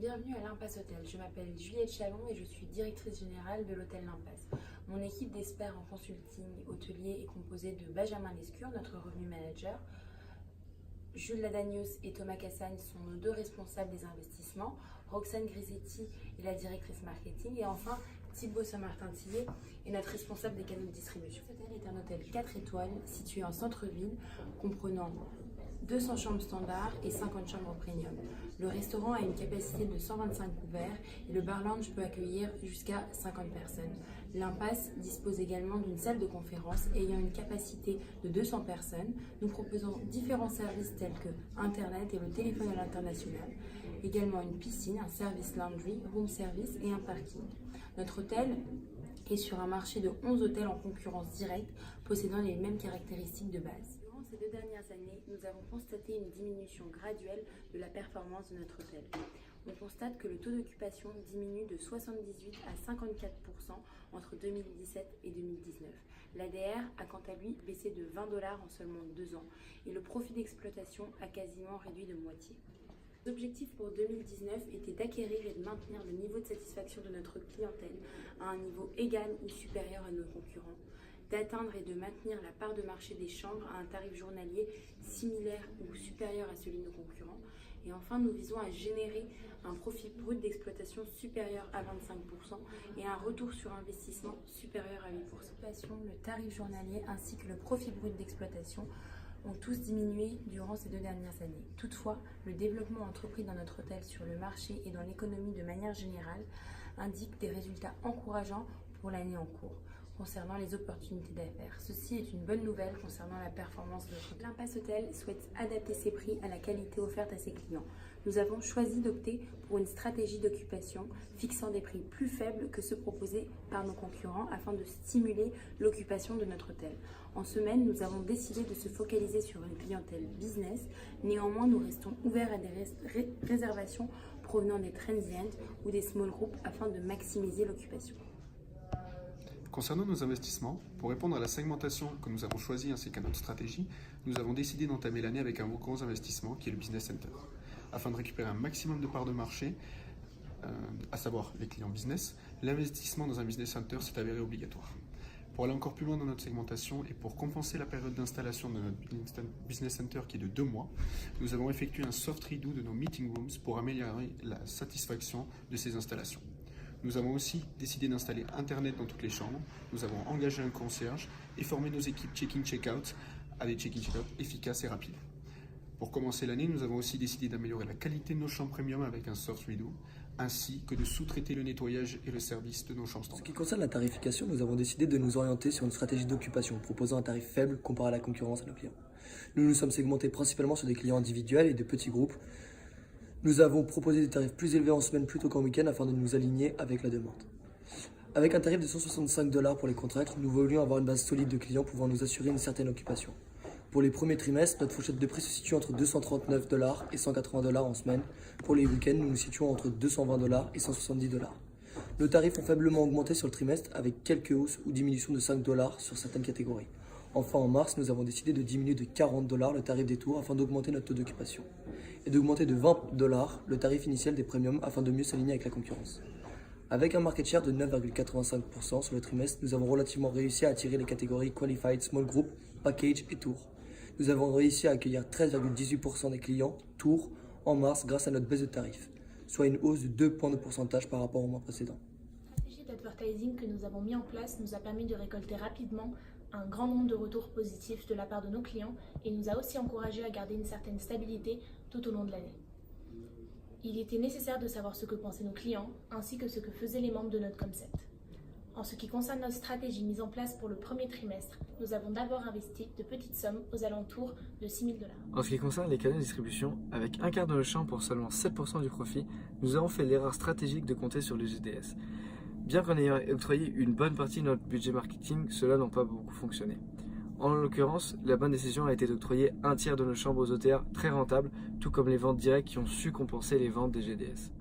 Bienvenue à l'Impasse Hôtel. Je m'appelle Juliette Chalon et je suis directrice générale de l'hôtel l'Impasse. Mon équipe d'experts en consulting hôtelier est composée de Benjamin Lescure, notre revenu manager. Jules Ladagnos et Thomas Cassagne sont nos deux responsables des investissements. Roxane Grisetti est la directrice marketing. Et enfin, Thibaut Saint-Martin-Tillet est notre responsable des canaux de distribution. Cet hôtel est un hôtel 4 étoiles situé en centre-ville, comprenant 200 chambres standards et 50 chambres premium. Le restaurant a une capacité de 125 couverts et le bar lounge peut accueillir jusqu'à 50 personnes. L'Impasse dispose également d'une salle de conférence ayant une capacité de 200 personnes. Nous proposons différents services tels que Internet et le téléphone à l'international, également une piscine, un service laundry, room service et un parking. Notre hôtel est sur un marché de 11 hôtels en concurrence directe possédant les mêmes caractéristiques de base. Durant ces 2 dernières années, nous avons constaté une diminution graduelle de la performance de notre hôtel. On constate que le taux d'occupation diminue de 78 à 54% entre 2017 et 2019. L'ADR a quant à lui baissé de $20 en seulement 2 ans et le profit d'exploitation a quasiment réduit de moitié. L'objectif pour 2019 était d'acquérir et de maintenir le niveau de satisfaction de notre clientèle à un niveau égal ou supérieur à nos concurrents, d'atteindre et de maintenir la part de marché des chambres à un tarif journalier similaire ou supérieur à celui de nos concurrents. Et enfin, nous visons à générer un profit brut d'exploitation supérieur à 25% et un retour sur investissement supérieur à 8%. Le tarif journalier ainsi que le profit brut d'exploitation ont tous diminué durant ces 2 dernières années. Toutefois, le développement entrepris dans notre hôtel sur le marché et dans l'économie de manière générale indique des résultats encourageants pour l'année en cours concernant les opportunités d'affaires. Ceci est une bonne nouvelle concernant la performance de notre hôtel. L'Impasse Hôtel souhaite adapter ses prix à la qualité offerte à ses clients. Nous avons choisi d'opter pour une stratégie d'occupation fixant des prix plus faibles que ceux proposés par nos concurrents afin de stimuler l'occupation de notre hôtel. En semaine, nous avons décidé de se focaliser sur une clientèle business. Néanmoins, nous restons ouverts à des réservations provenant des transient ou des small groups afin de maximiser l'occupation. Concernant nos investissements, pour répondre à la segmentation que nous avons choisie ainsi qu'à notre stratégie, nous avons décidé d'entamer l'année avec un gros investissement qui est le Business Center. Afin de récupérer un maximum de parts de marché, à savoir les clients business, l'investissement dans un Business Center s'est avéré obligatoire. Pour aller encore plus loin dans notre segmentation et pour compenser la période d'installation de notre Business Center qui est de 2 mois, nous avons effectué un soft redo de nos meeting rooms pour améliorer la satisfaction de ces installations. Nous avons aussi décidé d'installer Internet dans toutes les chambres, nous avons engagé un concierge et formé nos équipes check-in, check-out à des check-in, check-out efficaces et rapides. Pour commencer l'année, nous avons aussi décidé d'améliorer la qualité de nos chambres premium avec un soft redo, ainsi que de sous-traiter le nettoyage et le service de nos chambres standards. En ce qui concerne la tarification, nous avons décidé de nous orienter sur une stratégie d'occupation, proposant un tarif faible comparé à la concurrence à nos clients. Nous nous sommes segmentés principalement sur des clients individuels et de petits groupes. Nous avons proposé des tarifs plus élevés en semaine plutôt qu'en week-end afin de nous aligner avec la demande. Avec un tarif de $165 pour les contracts, nous voulions avoir une base solide de clients pouvant nous assurer une certaine occupation. Pour les premiers trimestres, notre fourchette de prix se situe entre $239 et $180 en semaine. Pour les week-ends, nous nous situons entre $220 et $170. Nos tarifs ont faiblement augmenté sur le trimestre avec quelques hausses ou diminutions de $5 sur certaines catégories. Enfin, en mars, nous avons décidé de diminuer de $40 le tarif des tours afin d'augmenter notre taux d'occupation et d'augmenter de $20 le tarif initial des premiums afin de mieux s'aligner avec la concurrence. Avec un market share de 9,85% sur le trimestre, nous avons relativement réussi à attirer les catégories Qualified, Small Group, Package et Tour. Nous avons réussi à accueillir 13,18% des clients Tour en mars grâce à notre baisse de tarifs, soit une hausse de 2 points de pourcentage par rapport au mois précédent. La stratégie d'advertising que nous avons mis en place nous a permis de récolter rapidement un grand nombre de retours positifs de la part de nos clients et nous a aussi encouragé à garder une certaine stabilité tout au long de l'année. Il était nécessaire de savoir ce que pensaient nos clients ainsi que ce que faisaient les membres de notre concept. En ce qui concerne notre stratégie mise en place pour le premier trimestre, nous avons d'abord investi de petites sommes aux alentours de $6 000. En ce qui concerne les canaux de distribution, avec un quart de nos chambres pour seulement 7% du profit, nous avons fait l'erreur stratégique de compter sur les GDS. Bien qu'en ayant octroyé une bonne partie de notre budget marketing, cela n'a pas beaucoup fonctionné. En l'occurrence, la bonne décision a été d'octroyer un tiers de nos chambres aux OTR très rentables, tout comme les ventes directes qui ont su compenser les ventes des GDS.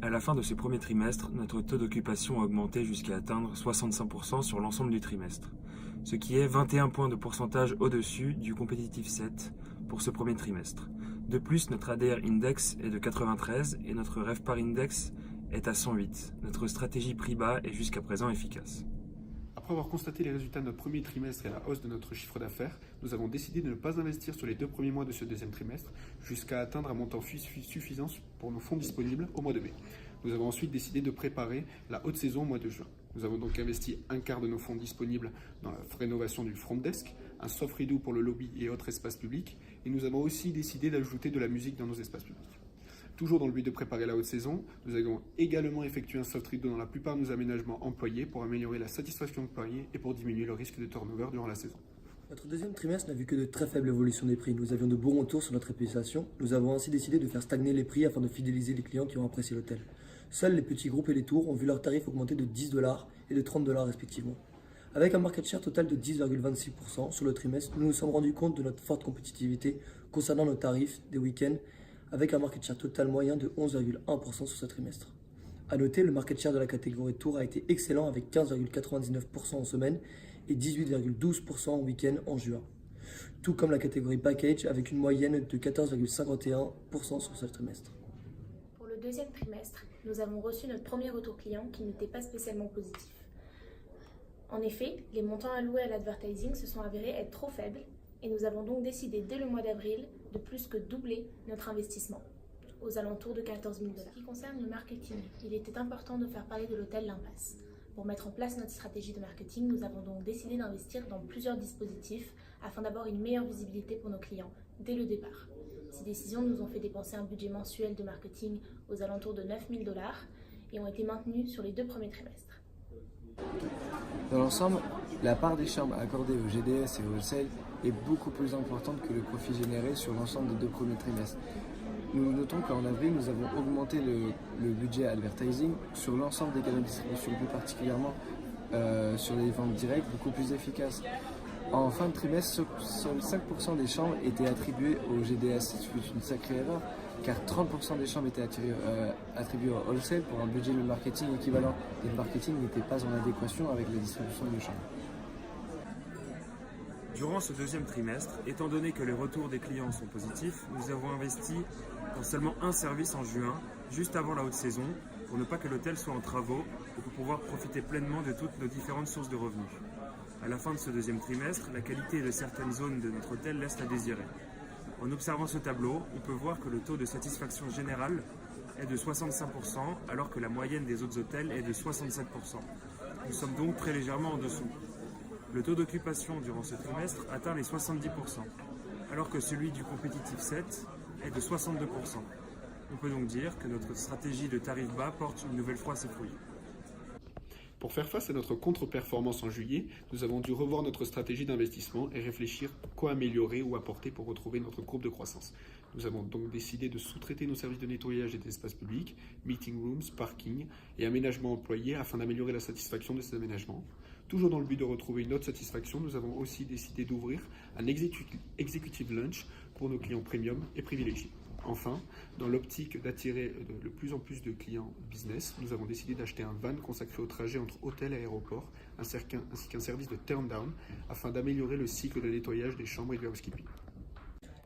À la fin de ce premier trimestre, notre taux d'occupation a augmenté jusqu'à atteindre 65% sur l'ensemble du trimestre, ce qui est 21 points de pourcentage au-dessus du competitive set pour ce premier trimestre. De plus, notre ADR Index est de 93 et notre RevPAR Index est à 108. Notre stratégie prix bas est jusqu'à présent efficace. Après avoir constaté les résultats de notre premier trimestre et la hausse de notre chiffre d'affaires, nous avons décidé de ne pas investir sur les 2 premiers mois de ce deuxième trimestre jusqu'à atteindre un montant suffisant pour nos fonds disponibles au mois de mai. Nous avons ensuite décidé de préparer la haute saison au mois de juin. Nous avons donc investi un quart de nos fonds disponibles dans la rénovation du front desk, un soft redo pour le lobby et autres espaces publics, et nous avons aussi décidé d'ajouter de la musique dans nos espaces publics. Toujours dans le but de préparer la haute saison, nous avons également effectué un soft redo dans la plupart de nos aménagements employés pour améliorer la satisfaction employée et pour diminuer le risque de turnover durant la saison. Notre deuxième trimestre n'a vu que de très faibles évolutions des prix. Nous avions de bons retours sur notre réputation. Nous avons ainsi décidé de faire stagner les prix afin de fidéliser les clients qui ont apprécié l'hôtel. Seuls les petits groupes et les tours ont vu leurs tarifs augmenter de 10$ et de 30$ respectivement. Avec un market share total de 10,26% sur le trimestre, nous nous sommes rendus compte de notre forte compétitivité concernant nos tarifs des week-ends, avec un market share total moyen de 11,1% sur ce trimestre. A noter, le market share de la catégorie tour a été excellent avec 15,99% en semaine et 18,12% en week-end en juin. Tout comme la catégorie package avec une moyenne de 14,51% sur ce trimestre. Pour le deuxième trimestre, nous avons reçu notre premier retour client qui n'était pas spécialement positif. En effet, les montants alloués à l'advertising se sont avérés être trop faibles et nous avons donc décidé dès le mois d'avril de plus que doubler notre investissement, aux alentours de 14 000 $. En ce qui concerne le marketing, il était important de faire parler de l'hôtel L'Impasse. Pour mettre en place notre stratégie de marketing, nous avons donc décidé d'investir dans plusieurs dispositifs afin d'avoir une meilleure visibilité pour nos clients dès le départ. Ces décisions nous ont fait dépenser un budget mensuel de marketing aux alentours de 9 000 $ et ont été maintenues sur les 2 premiers trimestres. Dans l'ensemble, la part des chambres accordées au GDS et au wholesale est beaucoup plus importante que le profit généré sur l'ensemble des 2 premiers trimestres. Nous notons qu'en avril, nous avons augmenté le budget advertising sur l'ensemble des canaux de distribution, plus particulièrement sur les ventes directes, beaucoup plus efficaces. En fin de trimestre, seuls 5% des chambres étaient attribuées au GDS. C'est une sacrée erreur, car 30% des chambres étaient attribuées au wholesale pour un budget de marketing équivalent. Et le marketing n'était pas en adéquation avec la distribution de chambres. Durant ce deuxième trimestre, étant donné que les retours des clients sont positifs, nous avons investi dans seulement un service en juin, juste avant la haute saison, pour ne pas que l'hôtel soit en travaux et pour pouvoir profiter pleinement de toutes nos différentes sources de revenus. À la fin de ce deuxième trimestre, la qualité de certaines zones de notre hôtel laisse à désirer. En observant ce tableau, on peut voir que le taux de satisfaction générale est de 65%, alors que la moyenne des autres hôtels est de 67%. Nous sommes donc très légèrement en dessous. Le taux d'occupation durant ce trimestre atteint les 70%, alors que celui du compétitif 7 est de 62%. On peut donc dire que notre stratégie de tarif bas porte une nouvelle fois ses fruits. Pour faire face à notre contre-performance en juillet, nous avons dû revoir notre stratégie d'investissement et réfléchir quoi améliorer ou apporter pour retrouver notre courbe de croissance. Nous avons donc décidé de sous-traiter nos services de nettoyage et d'espaces publics, meeting rooms, parking et aménagements employés afin d'améliorer la satisfaction de ces aménagements. Toujours dans le but de retrouver une autre satisfaction, nous avons aussi décidé d'ouvrir un executive lunch pour nos clients premium et privilégiés. Enfin, dans l'optique d'attirer de plus en plus de clients business, nous avons décidé d'acheter un van consacré au trajet entre hôtel et aéroport, ainsi qu'un service de turn-down afin d'améliorer le cycle de nettoyage des chambres et du housekeeping.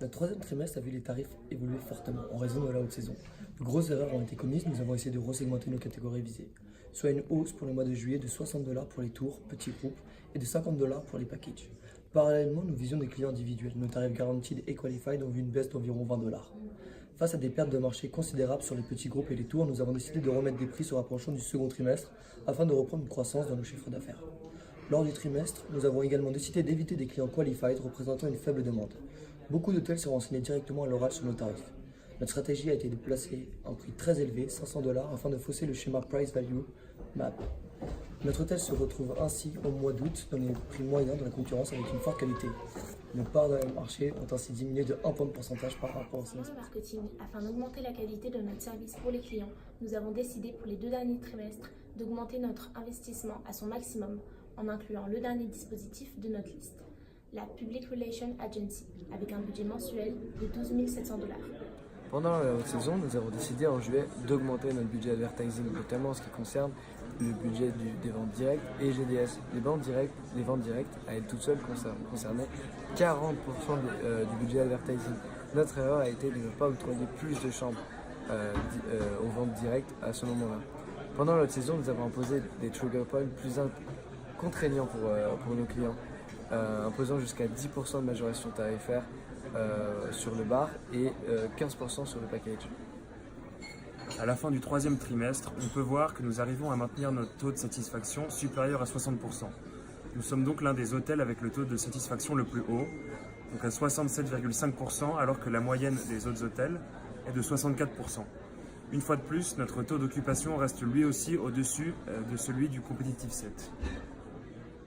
Notre troisième trimestre a vu les tarifs évoluer fortement en raison de la haute saison. De grosses erreurs ont été commises, nous avons essayé de resegmenter nos catégories visées, soit une hausse pour le mois de juillet de 60 $ pour les tours, petits groupes, et de 50 $ pour les packages. Parallèlement, nous visions des clients individuels. Nos tarifs Guaranteed et Qualified ont vu une baisse d'environ 20 $. Face à des pertes de marché considérables sur les petits groupes et les tours, nous avons décidé de remettre des prix se rapprochant du second trimestre afin de reprendre une croissance dans nos chiffres d'affaires. Lors du trimestre, nous avons également décidé d'éviter des clients Qualified représentant une faible demande. Beaucoup d'hôtels se renseignaient directement à l'oral sur nos tarifs. Notre stratégie a été de placer un prix très élevé, 500 $ afin de fausser le schéma Price Value Map. Notre hôtel se retrouve ainsi au mois d'août dans les prix moyens de la concurrence avec une forte qualité. Nos parts dans le marché ont ainsi diminué de 1 point de pourcentage par rapport au Dans semestre. le marketing, afin d'augmenter la qualité de notre service pour les clients, nous avons décidé pour les 2 derniers trimestres d'augmenter notre investissement à son maximum en incluant le dernier dispositif de notre liste, la Public Relations Agency, avec un budget mensuel de 12 700 $. Pendant la haute saison, nous avons décidé en juillet d'augmenter notre budget advertising, notamment en ce qui concerne le budget des ventes directes et GDS. Les ventes directes à elles toutes seules concernaient 40% du budget advertising. Notre erreur a été de ne pas octroyer plus de chambres aux ventes directes à ce moment-là. Pendant notre saison, nous avons imposé des trigger points plus contraignants pour nos clients, imposant jusqu'à 10% de majoration tarifaire sur le bar et 15% sur le package. À la fin du troisième trimestre, on peut voir que nous arrivons à maintenir notre taux de satisfaction supérieur à 60%. Nous sommes donc l'un des hôtels avec le taux de satisfaction le plus haut, donc à 67,5%, alors que la moyenne des autres hôtels est de 64%. Une fois de plus, notre taux d'occupation reste lui aussi au-dessus de celui du competitive set.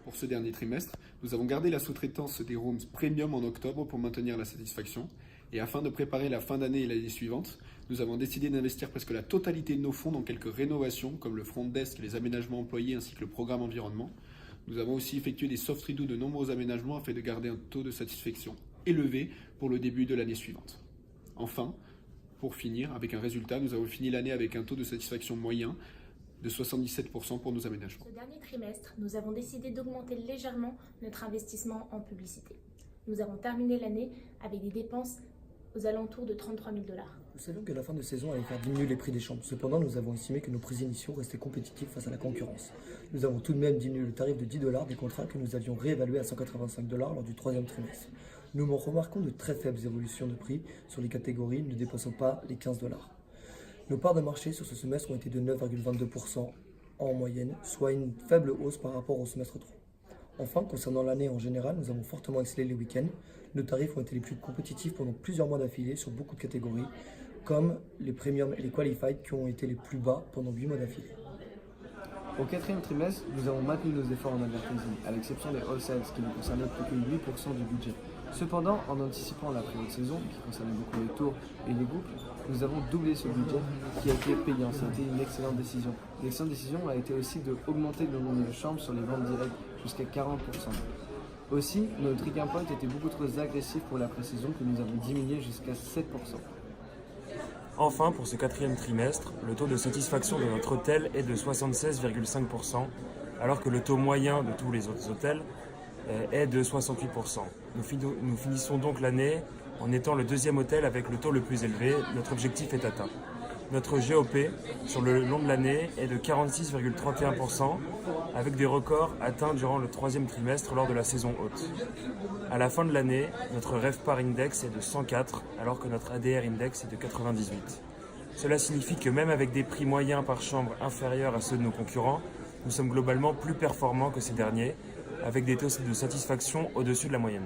Pour ce dernier trimestre, nous avons gardé la sous-traitance des rooms premium en octobre pour maintenir la satisfaction. Et afin de préparer la fin d'année et l'année suivante, nous avons décidé d'investir presque la totalité de nos fonds dans quelques rénovations comme le front desk, les aménagements employés ainsi que le programme environnement. Nous avons aussi effectué des soft redos de nombreux aménagements afin de garder un taux de satisfaction élevé pour le début de l'année suivante. Enfin, pour finir, avec un résultat, nous avons fini l'année avec un taux de satisfaction moyen de 77% pour nos aménagements. Ce dernier trimestre, nous avons décidé d'augmenter légèrement notre investissement en publicité. Nous avons terminé l'année avec des dépenses aux alentours de 33 000 $. Nous savions que la fin de saison allait faire diminuer les prix des chambres. Cependant, nous avons estimé que nos prix initiaux restaient compétitifs face à la concurrence. Nous avons tout de même diminué le tarif de 10 $ des contrats que nous avions réévalués à 185 $ lors du troisième trimestre. Nous remarquons de très faibles évolutions de prix sur les catégories ne dépassant pas les 15 $. Nos parts de marché sur ce semestre ont été de 9,22% en moyenne, soit une faible hausse par rapport au semestre 3. Enfin, concernant l'année en général, nous avons fortement accéléré les week-ends. Nos tarifs ont été les plus compétitifs pendant plusieurs mois d'affilée sur beaucoup de catégories, comme les premium et les qualified qui ont été les plus bas pendant 8 mois d'affilée. Au quatrième trimestre, nous avons maintenu nos efforts en advertising, à l'exception des wholesales qui ne concernaient plus que 8% du budget. Cependant, en anticipant la période de saison, qui concernait beaucoup les tours et les boucles, nous avons doublé ce budget qui a été payant. Ça a été une excellente décision. L'excellente décision a été aussi d'augmenter le nombre de chambres sur les ventes directes jusqu'à 40%. Aussi, notre trigger point était beaucoup trop agressif pour la pré-saison que nous avons diminué jusqu'à 7%. Enfin, pour ce quatrième trimestre, le taux de satisfaction de notre hôtel est de 76,5%, alors que le taux moyen de tous les autres hôtels est de 68%. Nous finissons donc l'année en étant le deuxième hôtel avec le taux le plus élevé. Notre objectif est atteint. Notre GOP sur le long de l'année est de 46,31%, avec des records atteints durant le troisième trimestre lors de la saison haute. À la fin de l'année, notre RevPAR Index est de 104, alors que notre ADR Index est de 98. Cela signifie que même avec des prix moyens par chambre inférieurs à ceux de nos concurrents, nous sommes globalement plus performants que ces derniers, avec des taux de satisfaction au-dessus de la moyenne.